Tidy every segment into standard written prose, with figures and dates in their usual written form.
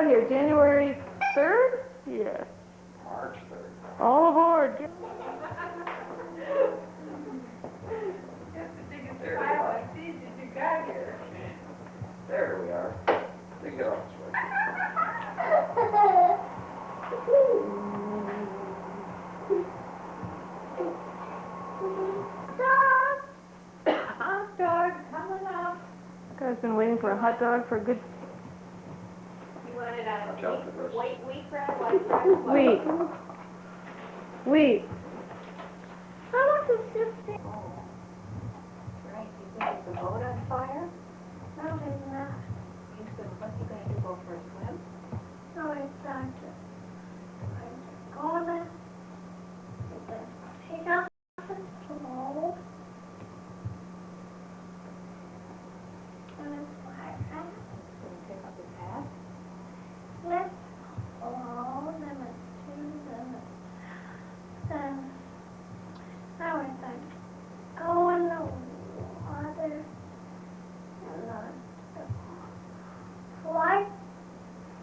got here? January 3rd? Yes. March 3rd. All aboard. That's the biggest pile of seeds that you got here. There we are. You can get off this way. Hot dog coming up. Guy's been waiting for a hot dog for a good You want it on Watch out for this. wheat bread, white bread? week. Wheat. How much is this thing? Oh, right. You think it's a boat on fire? No, it's not. What you gonna do? Go for a swim? No, it's not. I'm gonna pick up the stove. And it's like that. Gonna pick up his hat? Let's then it's two, then now it's like go in the water and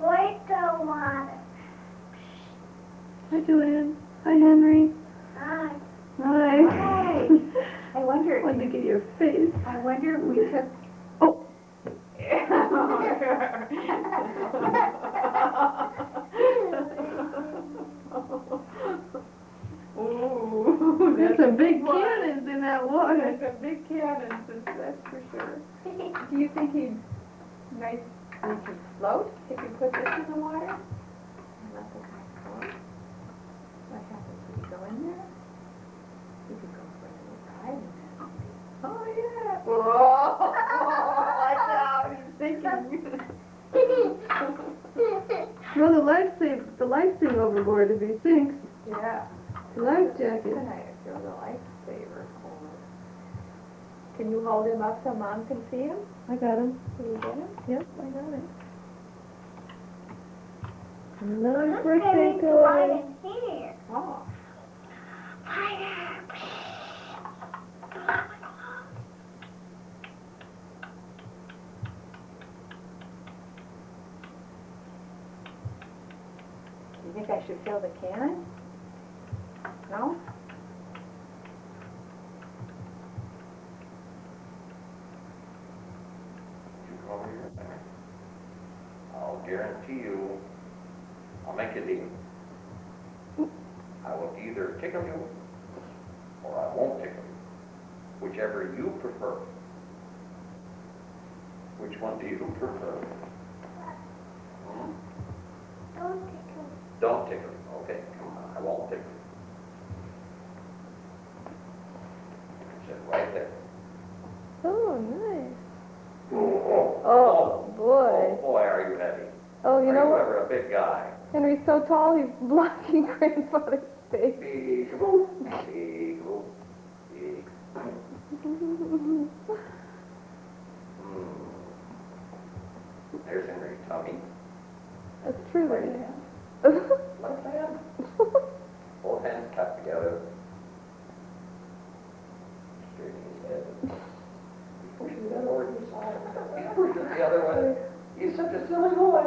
fight the water. Hi, Joanne. Hi, Henry. Hi. Hi. Hi. I wonder. Wanted to get your face. I wonder if we took. Oh. Ooh, There's some big cannons in that water. There's some big cannons, that's for sure. Do you think he could float if you put this in the water? And let the guy float? What happens? Would he go in there? He could go for a little ride and then. Oh yeah! Whoa! Watch out! He's thinking. Throw the life thing overboard if he sinks. Yeah. The life jacket. Tonight, throw the lifesaver over. Can you hold him up so Mom can see him? I got him. Can you get him? Yep, I got it. Another I'm birthday getting to toy. right in here. Oh. Fire. Do you think I should fill the cannon? No? You come over here. I'll guarantee you, I'll make a deal. I will either tickle you, or I won't tickle you. Whichever you prefer. Which one do you prefer? Hmm? Don't tickle. Don't tickle me. Okay, come on, I won't tickle you. Sit right there. Oh, nice. Oh, Oh, boy. Oh, boy, are you heavy. Oh, you Are know you what? ever a big guy? Henry's so tall, he's blocking Grandfather's face. Peekaboo, peekaboo, peekaboo. There's Henry's tummy. That's true. Right Right hand. Left hand. Both hands tucked together. Straightening his head. He's pushing that over to the side. He's pushing it the other way. He's such a silly boy.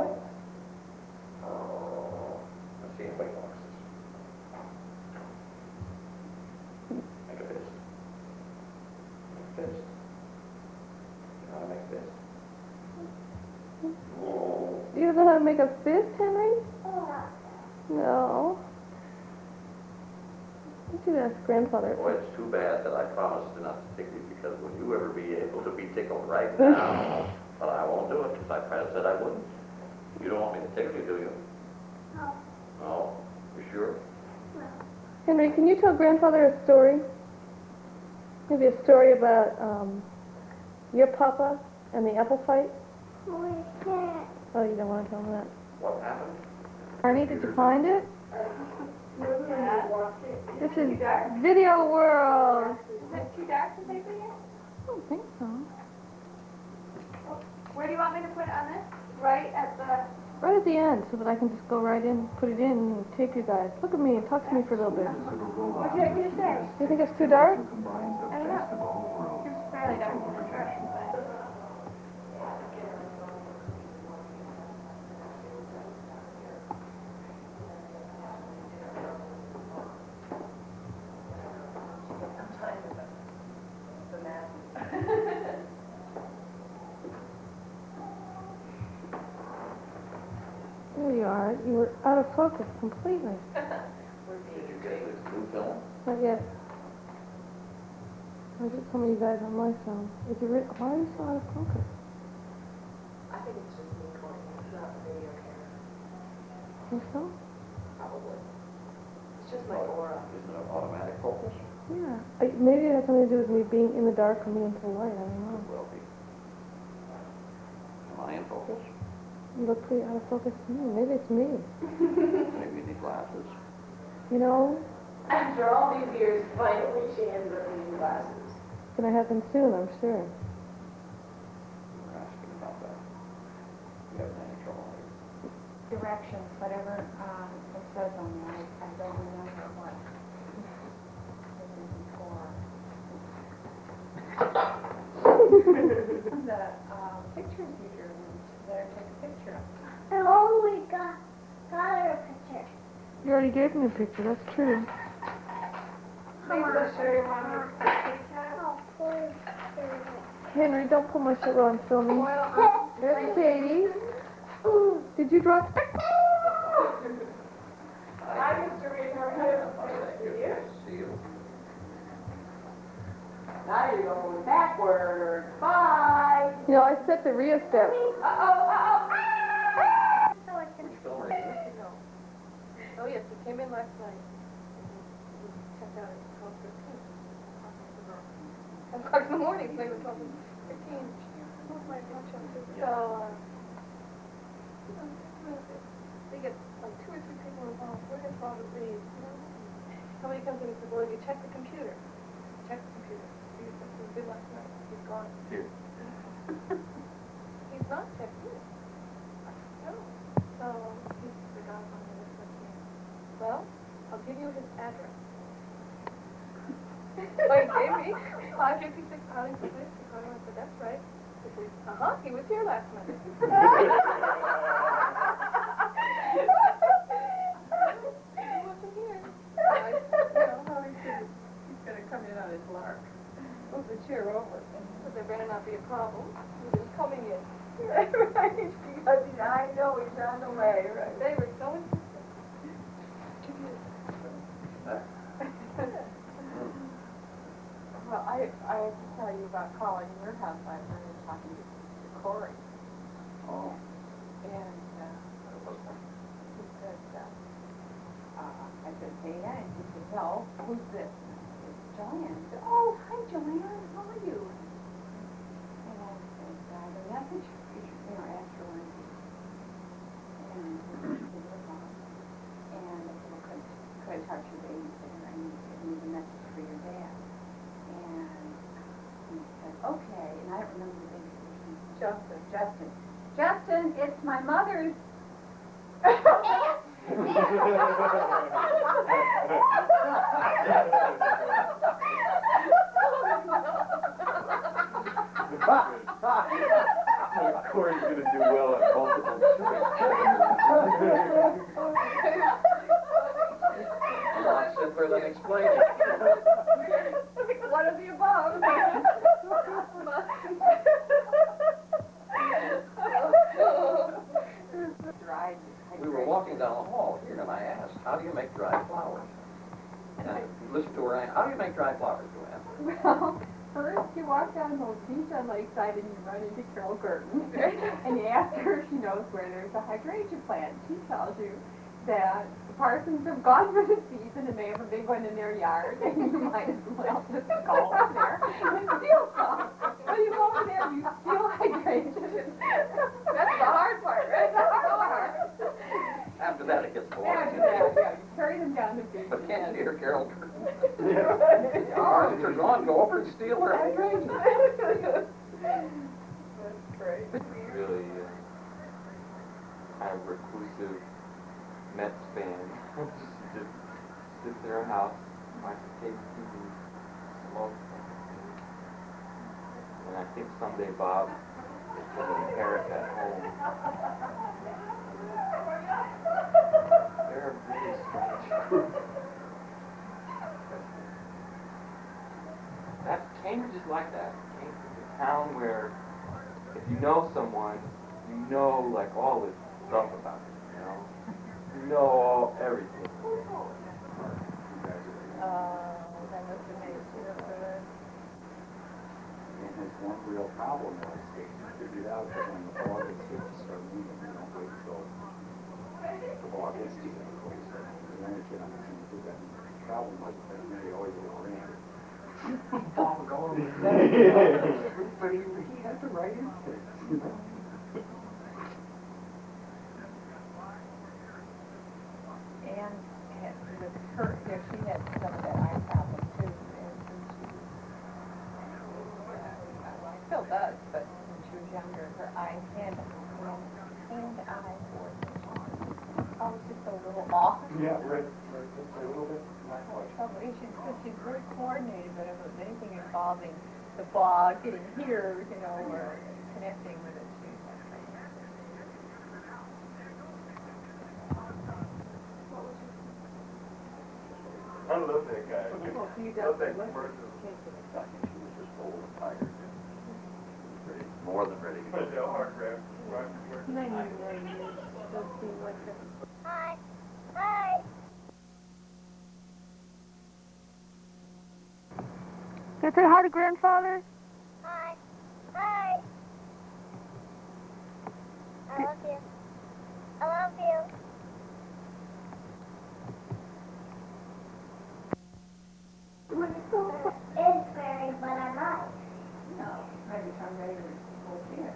Oh, let's see if weight boxes. Make a fist. Make a fist. You know how to make a fist? Oh. You don't know how to make a fist, Henry? Oh. No. You should ask Grandfather. Boy, it's too bad that I promised not to tickle you, because would you ever be able to be tickled right now? But I won't do it, because I said I wouldn't. You don't want me to tickle you, do you? No. No? You sure? No. Henry, can you tell Grandfather a story? Maybe a story about your papa and the apple fight? We can't. Oh, you don't want to tell him that. What happened? Arnie, did you find it? Yeah. This is Video World. Is it too dark to take video? I don't think so. Where do you want me to put it on this? Right at the... Right at the end, so that I can just go right in, put it in, and take you guys. Look at me and talk to me for a little bit. What do you want me to say? You think it's too dark? I don't know. It's fairly dark. kind of the masses. There you are. You were out of focus completely. We're Did being you get this blue film? Not yet. I get some of you guys on my phone. Why are you so out of focus? I think it's just me going, it's not the video camera, Think so? probably. It's just my aura. Isn't it automatic focus? Yeah. Maybe it has something to do with me being in the dark and being into the light. I don't know. Could well be. Am I in focus? You look pretty out of focus to me. Maybe it's me. Maybe you need glasses. You know, After all these years, finally she ends up needing glasses. it's going to happen soon, I'm sure. You were asking about that. You having any trouble here? Directions, whatever it says on there, I don't remember what it is before. The pictures you drew, there, take a picture of. I only got her a picture. You already gave me a picture, that's true. Lisa, show your mom. Oh, please. Henry, don't pull my shirt while I'm filming. Well, There's Katie. Did you draw? Hi, Mr. Reid, how are you? Thank you. Nice to see you. Now you're going backward. Bye. You know, I set the rheostat. Uh-oh. Which film are you in? Oh, yes, he came in last night. He checked out at 12:15. 10 o'clock in the morning, so he was 12:15. Oh, my gosh, so, they get like 2 or 3 people involved. We're going to follow the Reid. Somebody comes in and says, well, have you checked the computer? Check the computer. He did last night. He's gone. Here. He's not checked it. No. So, he's forgot on the list of here. Well, I'll give you his address. So he gave me 556 Arlington Place. I said, that's right. He said, he was here last Monday. He wasn't here. I, how he said, he's going to come in on his lark. Move the chair over. But there better not be a problem. He was coming in. Right. I know he's on the way. Right. They were so insistent. Well, I have to tell you about calling your house last night and talking to Corey. Oh. And he said, I said, hey, and he said, no, who's this? I said, Joanne. He said, oh, hi, Joanne, how are you? And I said, I have a message, ask her when and she said, your mom. And I said, well, could I talk to your babysitter? I need a message for your dad. And he said, okay, and I don't remember the babysitter's name. Justin, it's my mother's. Corey's going to do well at multiple A lot simpler than explaining. One of the above. We were walking down the hall here, and I asked, how do you make dried flowers? And listen to her, how do you make dried flowers, Joanne? Well, first you walk down Motesia Lakeside and you run into Carol Gurton. And you ask her if she knows where there's a hydrangea plant. She tells you that the Parsons have gone for the season and they have a big one in their yard. And you might as well just go over there and steal some. So you go over there and you steal hydrangeas. That's the hard part, right? That's the hard part. After that, it gets boring. After that, yeah, you carry them down the beach. But can't you hear Carol Curtin? Yeah. Ours are gone, go over and steal her hydrangeas. That's great. Really kind of reclusive Mets fan. She just sits in her house, watches cable TV, smokes, and I think someday Bob will inherit that home. They're a really strange group. Cambridge is like that. Cambridge is a town where if you know someone, you know like all this stuff about it, you know? You know everything. That must have made you good. And there's one real problem was they figured out that when the ball gets hit, you start moving. You don't wait until the ball gets to you before you start moving. The only kid on the team who did that. The problem was that they always overran. Ball going. But he had the right instinct. And with her, yeah, she had some of that eye problem too. And still does, but when she was younger, her eye and eye coordination. Oh, it's just a little off. Yeah, right. Just a little bit. Not much. She's very coordinated, but if there's anything involving the ball getting here, you know, or connecting with it, she's like, I love that guy. well, he Love does. that commercial. She was just full of tigers. Ready, more than ready. But the hard crap. 99 years does seem like a... Hi. Hi. Can I say hi to grandfather? Hi. Hi. I love you. I love you. It's very, but I'm not. No, maybe I'm ready to go here.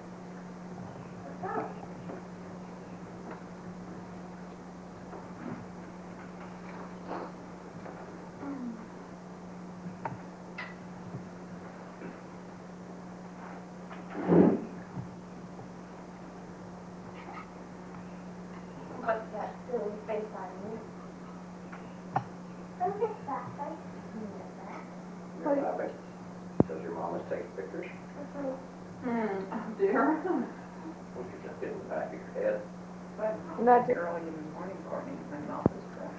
What's that silly face on you? Don't fix that, right? You're laughing. Does your mama take pictures? Dear. Well, you just get in the back of your head. But Not just, early in the morning, Courtney, my mouth is full.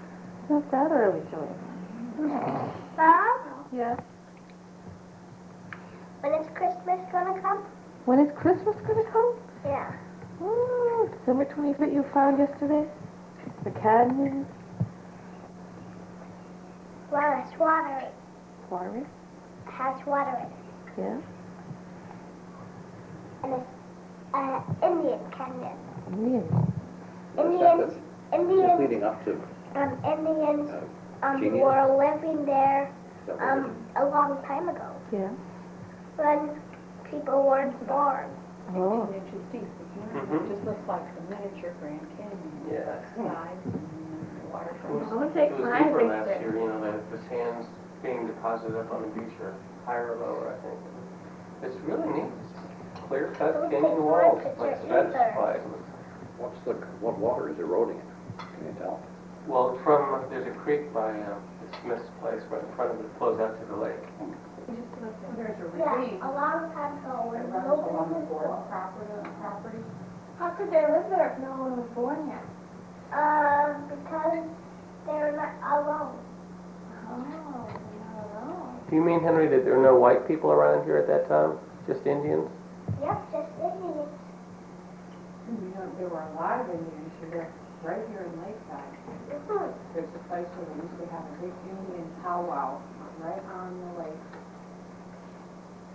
not that early, Joanne. Bob, Yes. when is Christmas gonna come? When is Christmas gonna come? Yeah. Oh, December 25th you found yesterday? The canyon? Well, it's water. Watery? It has water in it. Yeah. And it's Indian canyon. Indian. Indians, Just Indians, leading up to Indians Genius? were living there Is that what it is? a long time ago Yeah. when people weren't born. Oh. 18 inches deep, isn't it? Mhm. It just looks like the miniature Grand Canyon. Yeah. Sides and the water It was, from I'm gonna take it was my deeper last picture. year, you know, the sands being deposited up on the beach are higher or lower, I think. It's really neat. It's clear cut Don't canyon take my walls, picture like either. stratified. What water is eroding it? Can you tell? Well, from, there's a creek by Smith's place right in front of it, it flows out to the lake. There's a Yeah, ravine a long time ago when that runs nobody along the was border born. property. How could they live there if no one was born yet? Because they're not alone. Oh, they're not alone. Do you mean, Henry, that there were no white people around here at that time? Just Indians? Yep, just Indians. You know, there were a lot of Indians here, right here in Lakeside. Mhm. There's a place where they used to have a big Indian powwow right on the lake.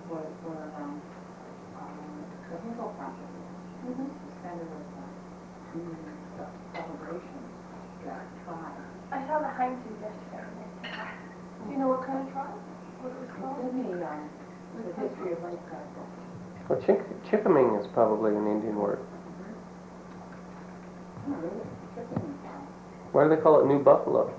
Where the Hinkle property is the center of the celebrations, that tribe. I saw the Heinzes yesterday. Do you know what kind of tribe? What it was called? It's in the history of Lakeside book. Well, chickaming is probably an Indian word. Oh, really? Chicken town. Why do they call it New Buffalo?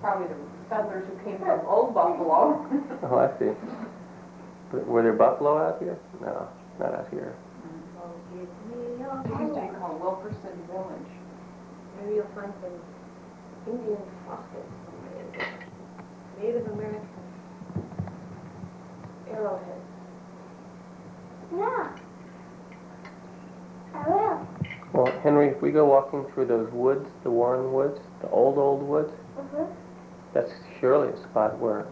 Probably the settlers who came from Old Buffalo. Oh, I see. But were there buffalo out here? No, not out here. It used to be called Wilkerson Village. Maybe you'll find some Indian fossils. Native American arrowheads. Yeah. I will. Well, Henry, if we go walking through those woods, the Warren woods, the old woods, Mhm. That's surely a spot where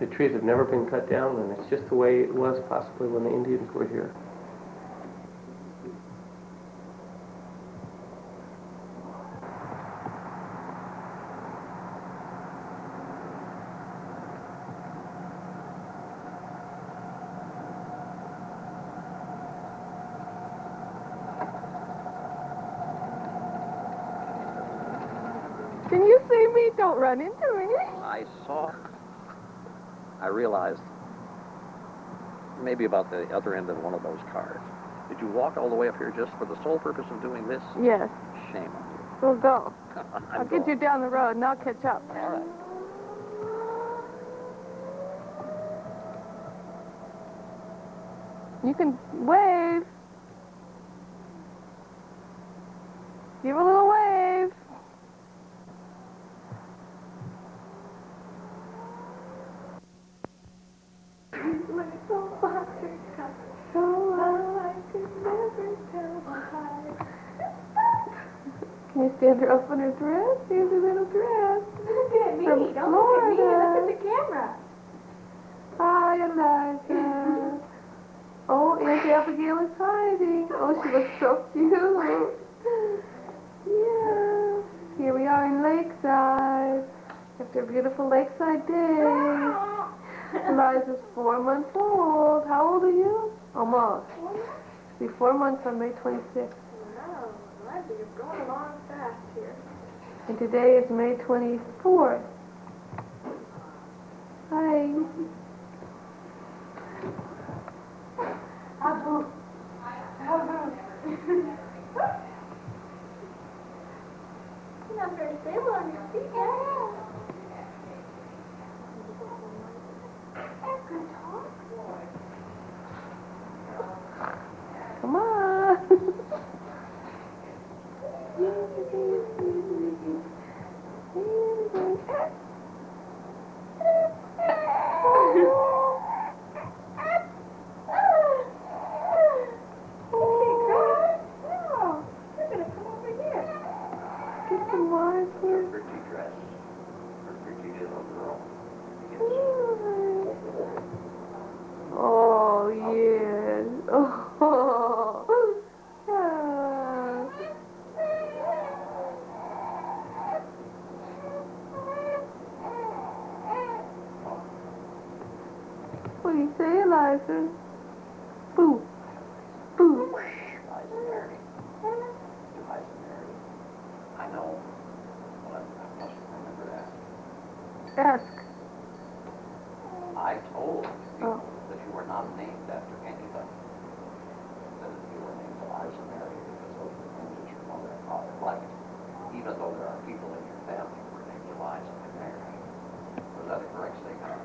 the trees have never been cut down, and it's just the way it was possibly when the Indians were here. Can you see me? Don't run into me. I saw. I realized maybe about the other end of one of those cars. Did you walk all the way up here just for the sole purpose of doing this? Yes. Shame on you. We'll go. I'm I'll get you going. down the road and I'll catch up. All right. You can wave. Give a little wave. Little buttercup, so I could never tell why. Can you stand her up on her dress? Here's her little dress. Look at me. From Don't look at me. Florida. Look at the camera. Hi, Eliza. Oh, Auntie Abigail is hiding. Oh, she looks so cute. Yeah. Here we are in Lakeside. After a beautiful Lakeside day. Eliza's 4 months old. How old are you? Almost. She'll be 4 months on May 26th. Wow, Eliza, you're going along fast here. And today is May 24th. Hi. Abu. Abu. You're not very stable on your feet, yeah. Good talk. Come on. Get some water. Her pretty dress. Her pretty little girl. Oh, yes. Oh. Ah. What do you say, Eliza? Boo. Boo. Eliza Mary. Eliza Mary. I know. But I must remember that. Ask. I told people Oh. that you were not named after anybody. That you were named Eliza Mary because those were the names that your mother and father liked. Even though there are people in your family who were named Eliza and Mary. Was that a correct statement?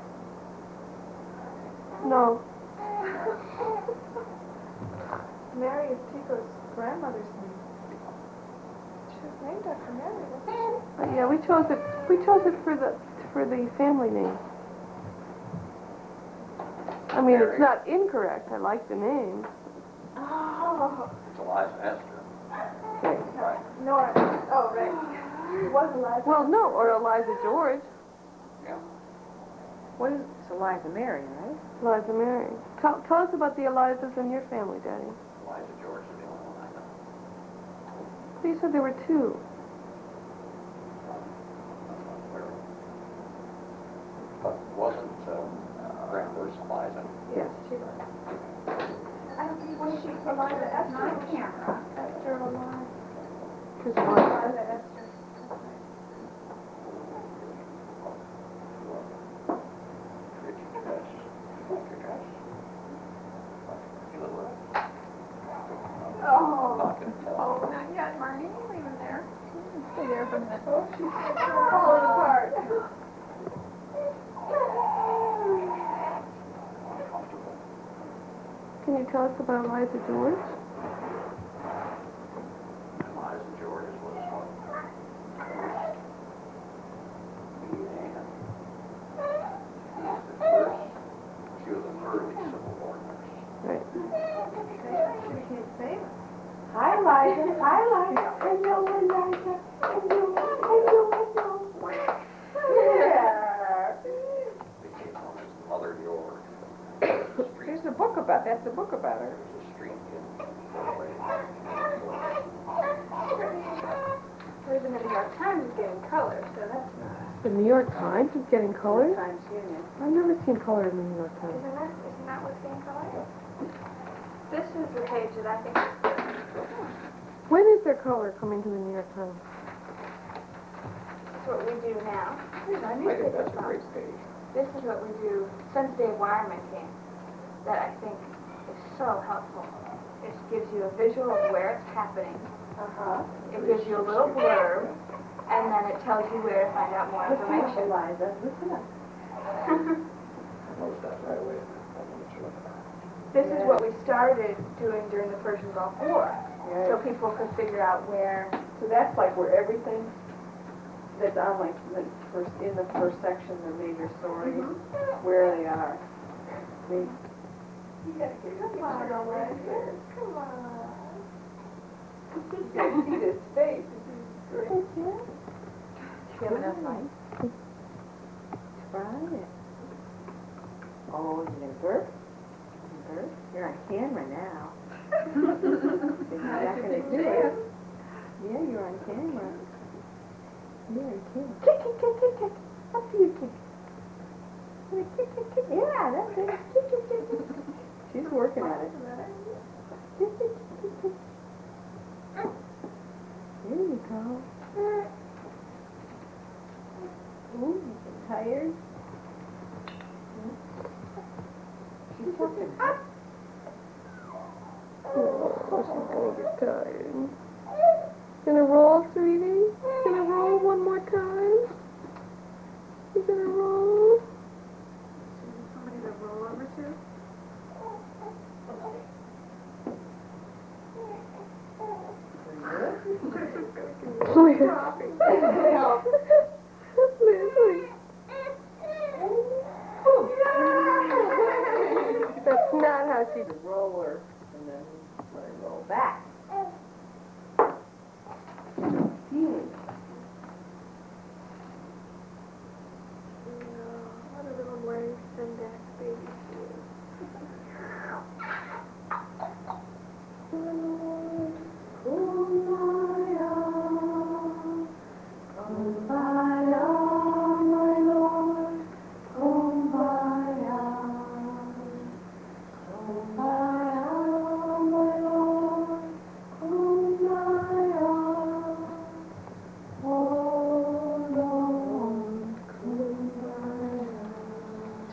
No. Mary is Tico's grandmother's name. She was named after Mary, wasn't she? But yeah, we chose it. We chose it for the family name. I mean, it's not incorrect. I like the name. Oh. It's Eliza Esther. Right. Nora. Oh, right. It was Eliza. Well, no, or Eliza George. Yeah. What is Eliza Mary, right? Eliza Mary. Tell us about the Elizas in your family, Daddy. Eliza George is the only one I know. You said there were two. But wasn't grandmother's Eliza? Yes, she was. I don't think, was she Eliza Esther? Esther Eliza. Just one. Eliza Esther. Pretty dress. Like your dress. You look right. Oh. Not gonna tell. Oh, not yet, Marnie. Leave him there. Stay there for a minute. Oh, she's falling apart. Uncomfortable. Can you tell us about Eliza George? Eliza George was one. She was an early Civil War nurse. Right. She became famous. Hi, Eliza. Hi, Eliza. Hello, Eliza. Hello, hello, hello. even the New York Times is getting color, so that's not. The New York Times is getting colors? Times Union. I've never seen color in the New York Times. Isn't that what's getting color? This is the page that I think is good. When is there color coming to the New York Times? That's what we do now. Here's our I think newspaper that's a song. great page. This is what we do since Dave Wireman came, that I think is so helpful. It gives you a visual of where it's happening. It gives you a little blurb, and then it tells you where to find out more information. Eliza, listen up. I noticed that right away. This is what we started doing during the Persian Gulf War, so people could figure out where. So that's like where everything that's on like in the first section, the major stories, where they are. You gotta get your picture right here. Come on. You gotta see this face. This is great. Do you have enough light? Try it. Oh, you gonna burp? You burp? You're on camera now. You're not gonna do it. Yeah, you're on camera. You're on camera. Kick, kick, kick, kick, kick. Up to you, kick. Kick, kick, kick. Yeah, that's it. Kick, kick, kick, kick. She's working at it. Kick, kick, kick, kick, kick. There you go. Ooh, you get tired? She's working. Oh, she's gonna get tired. Gonna roll, sweetie? Gonna roll one more time? You gonna roll? Somebody to roll over to? Liz. Liz. That's not how she... The roller, and then let it roll back. What a little wearing Syndax baby shoes.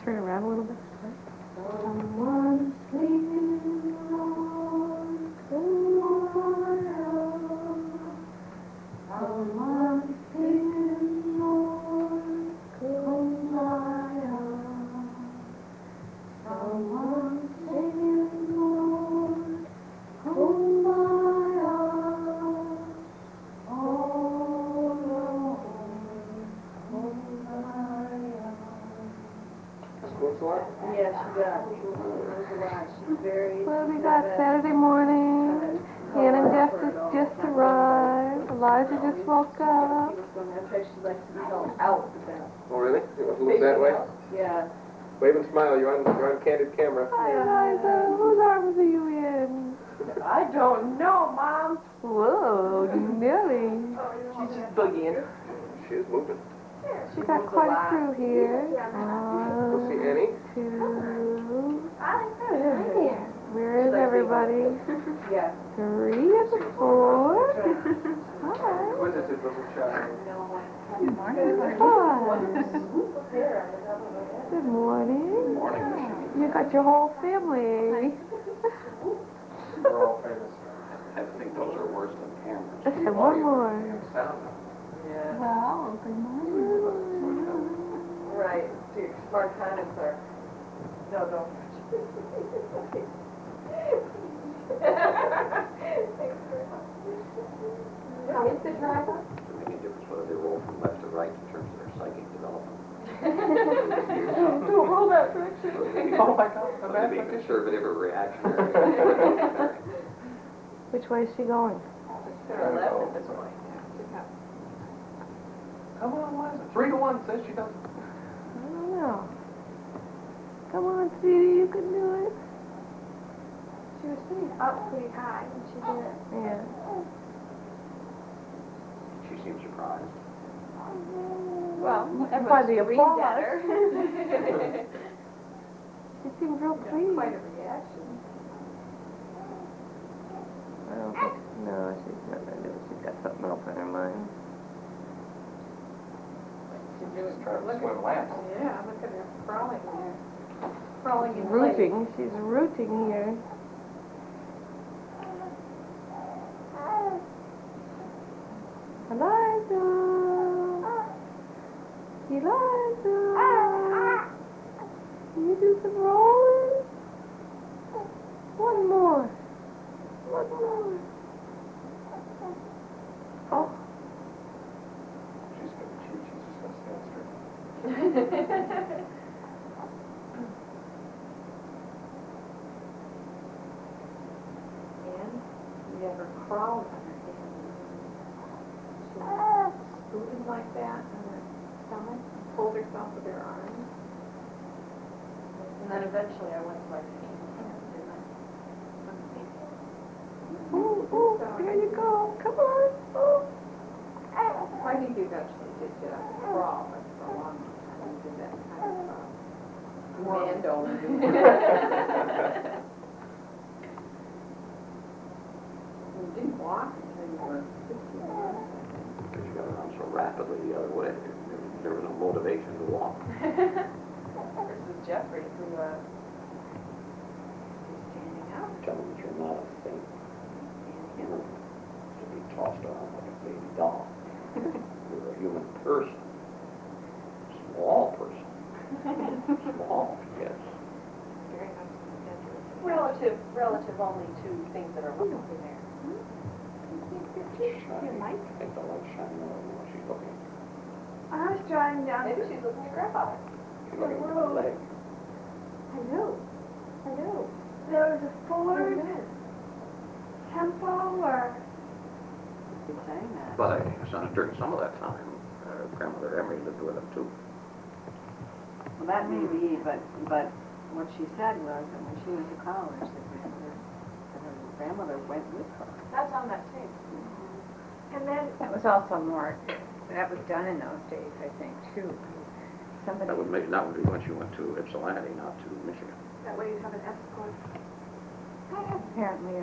Turn around a little bit. Someone sleeping on tomorrow. Someone sleeping on tomorrow. Someone sleeping on tomorrow. Oh Lord, Yes, she does. There's a lot. She's very... Well, we got Saturday morning. Hannah and Jeff just arrived. Elijah just woke up. That's why she likes to be held out with them. Oh, really? You want to look that way? Yeah. Wave and smile. You're on candid camera. Hi, Eliza. Whose arms are you in? I don't know, Mom. Whoa, Nelly. She's just boogieing. She is moving. She got quite a crew here. We'll see Annie. 2. Hi. Where is everybody? Yeah. 3 and 4. Hi. What is it, little child? Good morning. 5. Good morning. Morning, You got your whole family. We're all famous. I think those are worse than cameras. Let's have one more. Yeah. Well, good morning. Right. See, smart comments are... No, don't. How is the driver? Does it make any difference whether they roll from left to right in terms of their psychic development? Don't roll that direction. Oh, my God. Whether they be conservative or reactionary. Which way is she going? They're left at this point. Come on, Liza. 3 to 1 says she doesn't. I don't know. Come on, sweetie, you can do it. She was sitting up pretty high when she did it. Yeah. She seems surprised. Well, By the everyone's screamed at her. She seemed real pleased. Quite a reaction. I don't think, no, she's not gonna do it. She's got something else on her mind. Just trying to swim laps. Yeah, look at her crawling there. Crawling in place. Rooting, she's rooting here. Eliza! Eliza! Can you do some rolling? One more. One more. Oh. She's gonna cheat, she's just gonna stand straight. And you have her crawling on her hand. She's scooting like that on her stomach, pulled herself with her arms. And then eventually I went to like hands, didn't I? Ooh, ooh, there you go. Come on. Oh. I think you eventually did get up and crawl, but for a long time you did that kind of commando. You didn't walk until you were 15 months. Because you got around so rapidly the other way. There was no motivation to walk. Versus Jeffrey, who is standing out. Tell them that you're not a thing. Standing out. To be tossed around like a baby doll. You're a human person. Small person. Small, yes. Very much Relative only to things that are looking there. Shining. I think the light's shining on her when she's looking. I was driving down. Maybe she's looking at grandfather. She's looking at her leg. I know. There was a Ford tempo or Keep saying that. But during some of that time, Grandmother Emery lived with him too. Well, that may be, but what she said was that when she went to college, that her grandmother went with her. That's on that tape. and then That was also more, that was done in those days, I think, too. Somebody, That would be when she went to Ypsilanti, not to Michigan. that way you have an escort. apparently,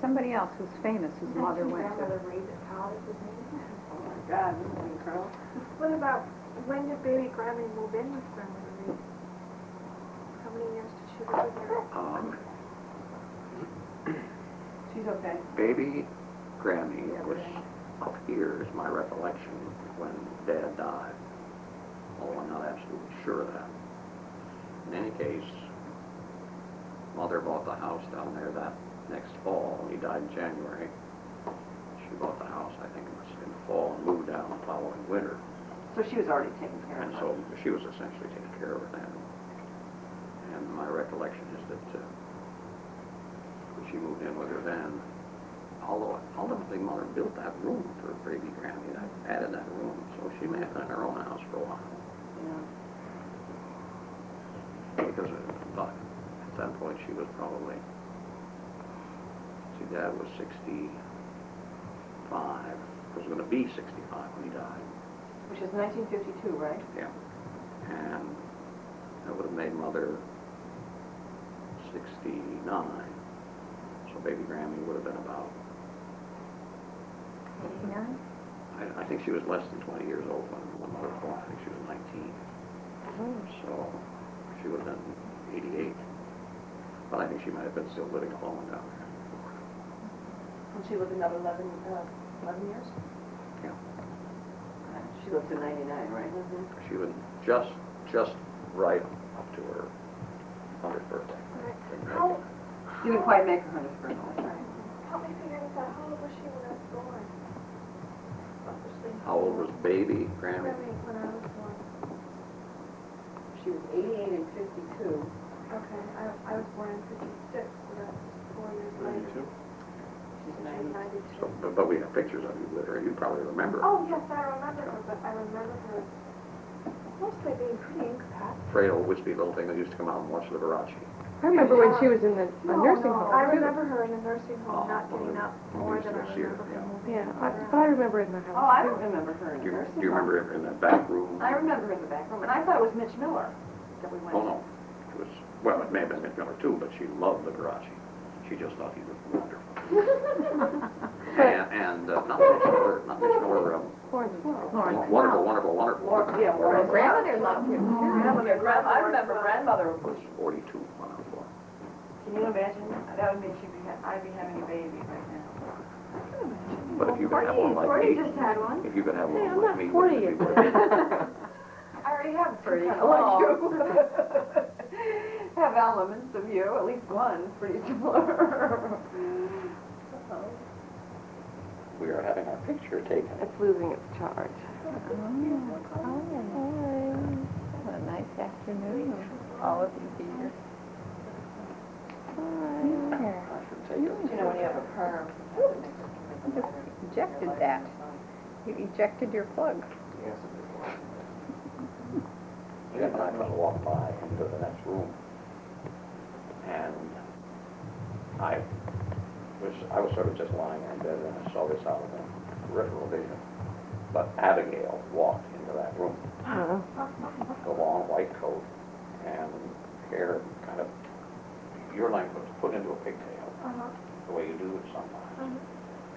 somebody else who's famous, whose mother went to. Grandmother Reid at college with me. Oh my God, isn't it, girl? What about when did baby Grammy move in with grandmother Reid? How many years did she live with her? She's okay. Baby Grammy was up here, is my recollection, when Dad died. Although I'm not absolutely sure of that. In any case, Mother bought the house down there that next fall. He died in January. She bought the house, I think it was in the fall, and moved down the following winter. So she was already taken care And of. so she was essentially taking care of her then. And my recollection is that she moved in with her then. Although ultimately Mother built that room for baby Grammy, that added that room, so she may have been in her own house for a while. Yeah. Because but at that point she was probably, see, Dad was 65, was going to be 65 when he died. Which is 1952, right? Yeah. And that would have made Mother 69. So baby Grammy would have been about, 89? I think she was less than 20 years old when Mother was born. I think she was 19. So she would have been 88. But I think she might have been still living alone down there. And she lived another 11 years? Yeah. She lived to 99, right? She was just right up to her 100th birthday. How, Didn't quite make her 100th birthday. help me figure this out. How old was she when I was born? How old was baby Grammy? Grammy when I was born. She was 88 and 52. Okay, I was born in 56, so that's 4 years later. She's She 90. was 92. So, but we have pictures of you with her. You probably remember. Oh, yes, I remember her, but I remember her mostly being pretty incapacitated. Frail, wispy little thing that used to come out and watch Liberace. I remember when she was in the a nursing home. I too. remember her in a nursing home not getting up more than I remember her moving. Yeah, but I remember in the house. Oh, I don't remember her in Do the you, nursing do you home. remember in that back room? I remember her in the back room, and I thought it was Mitch Miller that we went Oh, to. no. It was, well, it may have been Mitch Miller too, but she loved Liberace. She just thought he was wonderful. and not Mitch Miller, wonderful, wonderful, wonderful. Yeah, well, grandmother loved him. I remember grandmother was 42 on the floor. Can you imagine? That would make I'd be having a baby right now. But if you could have one like me, just had one. if you could have Hey, one I'm like not me, 40 wouldn't it yet. be worth it? I already have three. Oh. Have elements of you, at least one, pretty similar. We are having our picture taken. It's losing its charge. What a nice afternoon, all of you here. I should take it. You know, when you have a perm. I just ejected that. You ejected your plug. Jeff and I kind of walked by into the next room, and I was sort of just lying in bed, and I saw this out of the peripheral vision. But Abigail walked into that room, the long white coat, and hair kind of your length was put into a pigtail, the way you do it sometimes,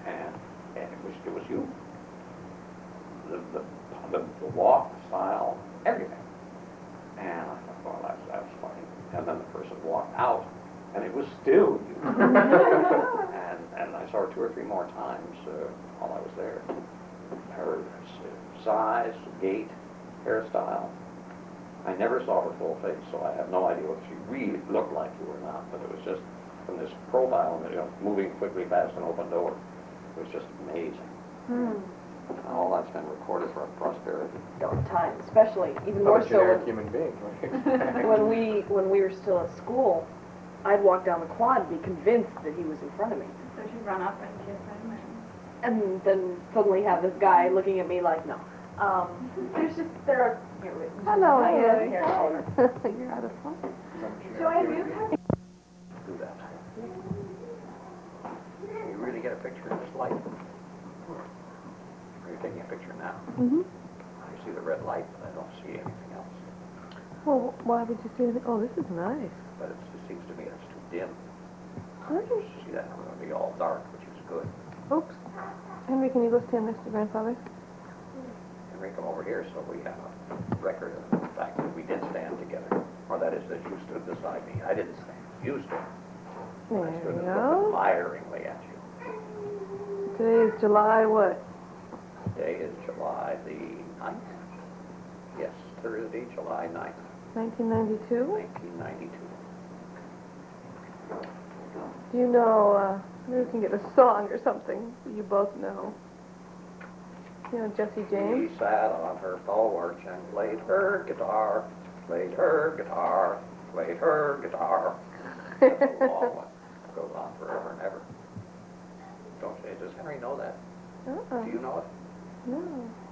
and it was you. The walk, the style, everything. And I thought, well, that's funny. And then the person walked out, and it was still you. and I saw her 2 or 3 more times while I was there. Her size, gait, hairstyle. I never saw her full face, so I have no idea whether she really looked like you or not. But it was just from this profile, moving quickly past an open door. It was just amazing. And all that's been recorded for prosperity. All the time, especially, even more What a so generic human being, right? when we were still at school. I'd walk down the quad and be convinced that he was in front of me. So she'd run up and kiss him And then suddenly have this guy looking at me like, no. There are... Hello, Ian. You're out of fun. Joanne, do you have Do that. You really get a picture in this light. You're taking a picture now. I see the red light, but I don't see anything else. Well, why would you say that? Oh, this is nice. But it seems to me it's too dim. Okay. See that? It's going to be all dark, which is good. Oops. Henry, can you go stand next to grandfather? Henry, come over here so we have a record of the fact that we did stand together. Or that is that you stood beside me. I didn't stand. You stood. There I stood we and go. looked admiringly at you. Today is July what? Today is July the 9th. Yes, Thursday, July 9th, 1992? 1992. Do you know, maybe we can get a song or something that you both know. You know Jesse James? She sat on her porch and played her guitar, played her guitar, played her guitar. That's a long one. It goes on forever and ever. Don't you? Does Henry know that? Do you know it? No.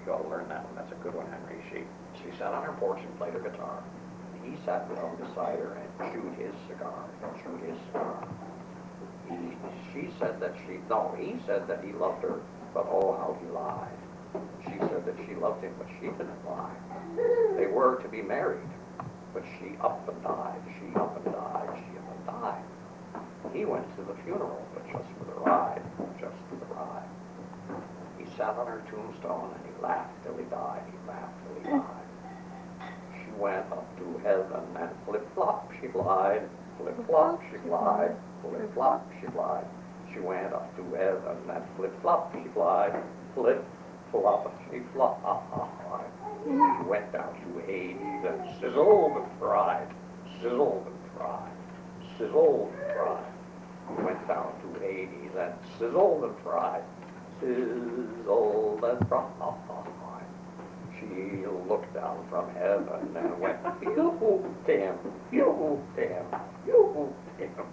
You ought to learn that one. That's a good one, Henry. She sat on her porch and played her guitar. He sat down beside her and chewed his cigar. She said that he said that he loved her, but oh, how he lied. She said that she loved him, but she didn't lie. They were to be married, but she up and died. She up and died. She up and died. He went to the funeral, but just for the ride, just for the ride. He sat on her tombstone and he laughed till he died. He laughed till he died. She went up to heaven and flip-flop she flied. Flip-flop she flied. Flip-flop she flied. She went up to heaven and flip-flop she flied. Flip-flop she flied. She went down to Hades and sizzled and fried. Sizzled and fried. Sizzled and fried. She went down to Hades and sizzled and fried. Sizzled and fried. She looked down from heaven and went, you damn, you damn, you damn.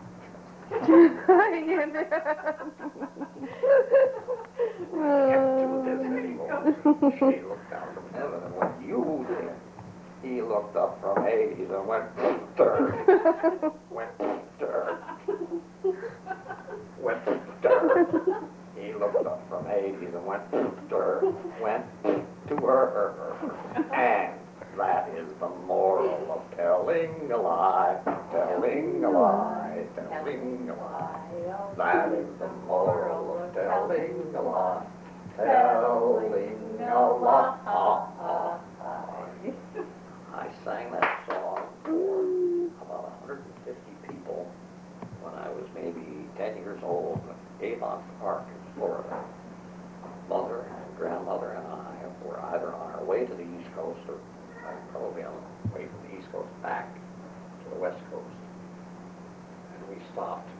Can't do this anymore. She looked down from heaven and went, you damn. He looked up from Hades and went, dirt. Went, dirt. Went, dirt. He looked up from Hades and went, dirt. Went to her. And that is the moral of telling a lie. Telling a lie. Telling a lie. That is the moral of telling a lie. Telling a lie. I sang that song for about 150 people when I was maybe 10 years old at Avon Park in Florida. Mother and grandmother and I were either on our way to the East Coast or probably on the way from the East Coast back to the West Coast. And we stopped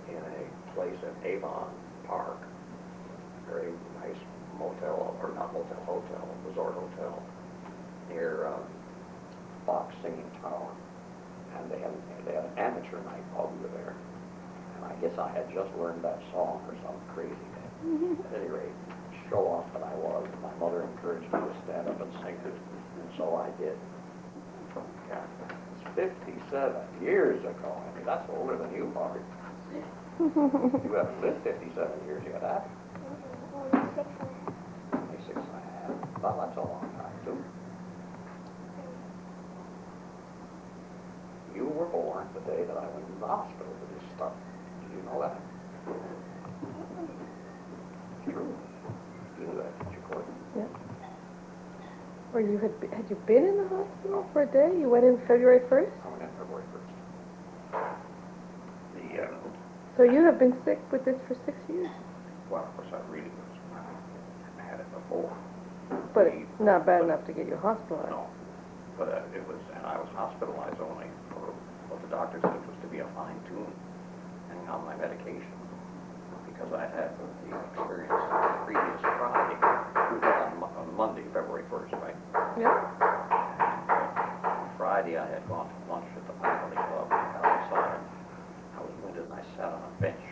in a place at Avon Park, a very nice motel, or not motel, hotel, resort hotel, near Fox Singing Tower. And they had an amateur night while we were there. And I guess I had just learned that song or some crazy thing. At any rate, show off that I was, my mother encouraged me to stand up and sing it, and so I did. Yeah, it's 57 years ago. I mean, that's older than you, Bobby. You haven't lived 57 years yet, have you? 26 and a half. Well, that's a long time, too. You were born the day that I went to the hospital for this stuff. Did you know that? It's true. You knew that, didn't you, Court? Yeah. Or you had you been in the hospital for a day? You went in February 1st? I went in February 1st. So you have been sick with this for 6 years? Well, of course, I really was. I had it before. But it's not bad enough to get you hospitalized. No. But it was, and I was hospitalized only for what the doctor said was to be a fine tune and on my medication. Because I had the experience the previous Friday. We were on Monday, February 1st, right? Yeah. On Friday, I had gone to lunch at the faculty club. I got outside. I was winded and I sat on a bench.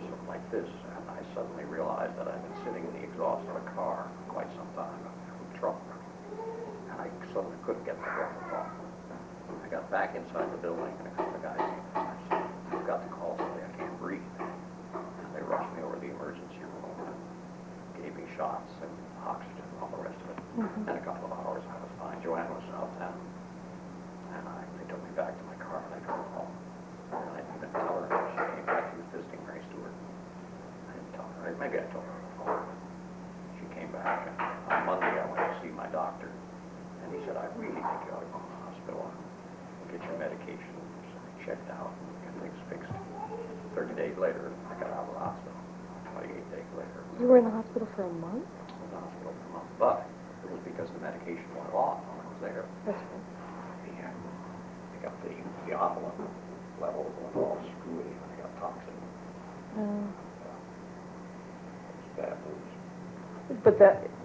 Just looked like this. And I suddenly realized that I'd been sitting in the exhaust of a car for quite some time, a truck. And I suddenly couldn't get my breath off. I got back inside the building and a couple of guys came in. I said, "You've got to call somebody, I can't breathe." And they rushed me over to the emergency room and gave me shots and oxygen and all the rest of it. In a couple of hours I was fine. Joanne was out then. And they took me back to my car and I drove home. And I didn't tell her. She came back, she was visiting Mary Stewart. I didn't tell her. Maybe I told her on the phone. She came back and on Monday I went to see my doctor. And he said, "I really think you ought to go to the hospital and get your medication." So I checked out and get things fixed. 30 days later, I got out of the hospital. 28 days later. You were in the hospital for a month? I was in the hospital for a month. But it was because the medication went off when I was there. That's right. I got the omelette level went all screwy and I got toxic. It's bad news. But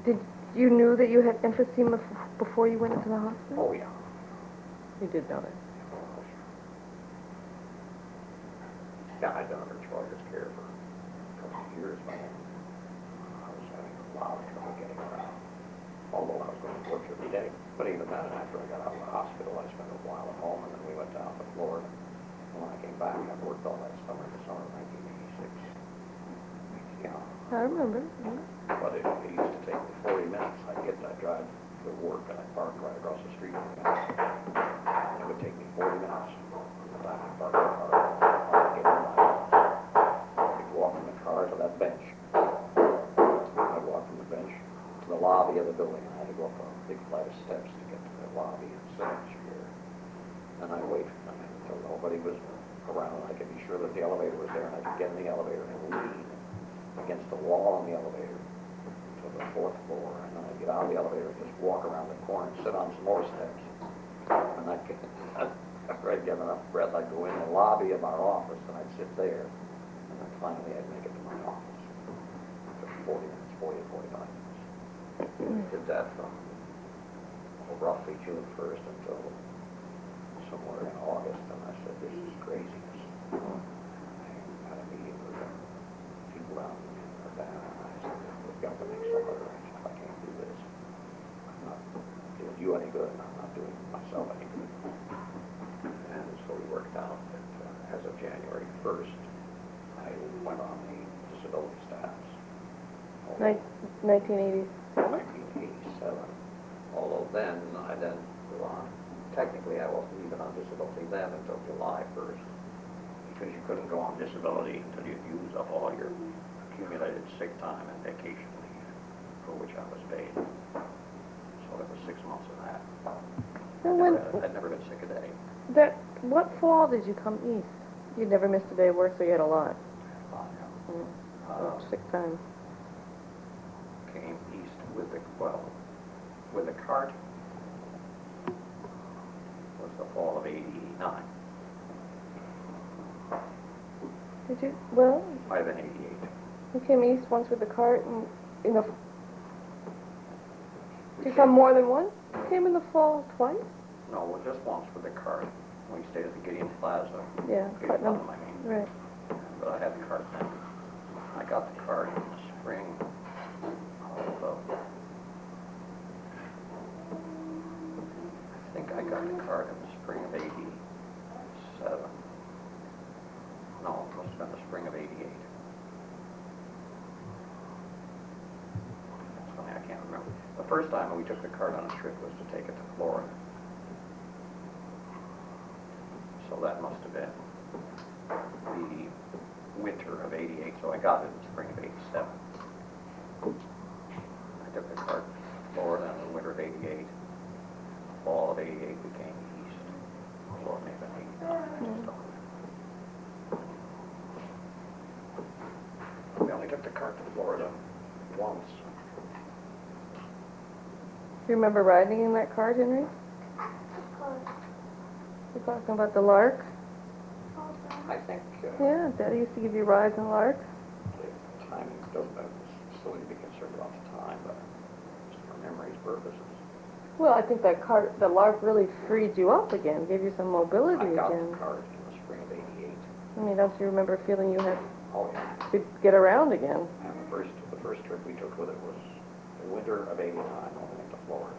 did you knew that you had emphysema before you went into the hospital? Oh, yeah. You did know that. Yeah, I'd been under Charlie's care for a couple of years by then. I was having a lot of trouble getting around, although I was going to work every day. But even then, after I got out of the hospital, I spent a while at home, and then we went down to Florida. And when I came back, I worked all that summer, the summer of 1986. Yeah. I remember. But it used to take me 40 minutes. I'd drive to work, and I'd park right across the street. And it would take me 40 minutes from the time I parked the car. I'd walk from the car to that bench. I'd walk from the bench to the lobby of the building. I had to go up a big flight of steps to get to the lobby and sit in a chair. And I'd wait until nobody was around. I could be sure that the elevator was there, and I could get in the elevator and lean against the wall on the elevator to the 4th floor. And then I'd get out of the elevator and just walk around the corner and sit on some more steps. And after I'd get enough breath, I'd go in the lobby of our office and I'd sit there. And then finally I'd make it to my office. It took 40 minutes, 40 or 45 minutes. I did that from roughly June 1st until somewhere in August. And I said, "This is craziness." I had a meeting with the people down in Urbana, and I said, "We've got to make some other arrangement. I can't do this. I'm not doing you any good, and I'm not doing myself any good. And so we worked out that as of January 1st, I went on the disability status. 1987? 1987. Although then, technically I wasn't even on disability then until July 1st. Because you couldn't go on disability until you'd used up all your accumulated sick time and vacation leave, for which I was paid. So it was 6 months of that. I'd never been sick a day. What fall did you come east? You'd never missed a day of work, so you had a lot. Sick time. Came east with the cart was the fall of '89. Did you? Well, I've been 88. you came east once with the cart, and did you come more than once? You came in the fall twice? No, just once with the cart. We stayed at the Gideon Plaza. Yeah, Gideon Putnam. Plaza, I mean. Right. But I had the cart then. I got the cart in the spring of, I think I got the cart in the spring of '87. No, it must have been the spring of '88. That's funny, I can't remember. The first time we took the cart on a trip was to take it to Florida. So that must have been the winter of '88, so I got it in the spring of '87. I took the cart to Florida in the winter of '88. Fall of '88 we came east. So it may have been '89, I just don't know. We only took the cart to Florida once. Do you remember riding in that cart, Henry? Of course. You're talking about the Lark? I think Yeah, Daddy used to give you rides in Lark. the timing doesn't still need to be concerned about the time, but just for memory's purposes. Well, I think the Lark really freed you up again, gave you some mobility I got again. the cart in the spring of '88. I mean, don't you remember feeling you had Oh yeah. to get around again? And the first trip we took with it was the winter of '89 when we went to Florida.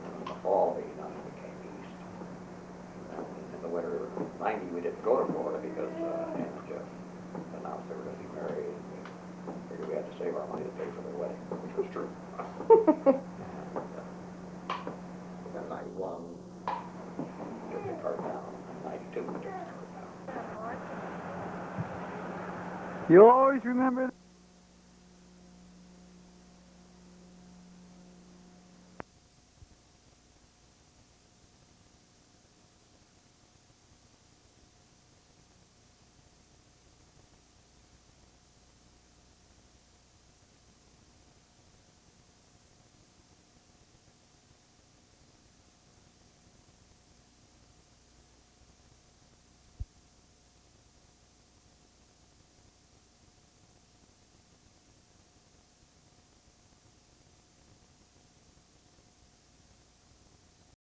And in the fall of '89 we came east. And in the winter of '90 we didn't go to Florida because Ann and Jeff announced they were going to be married. And we figured we had to save our money to pay for their wedding, which was true. Then '91 took the cart down. '92 we took the cart down. You'll always remember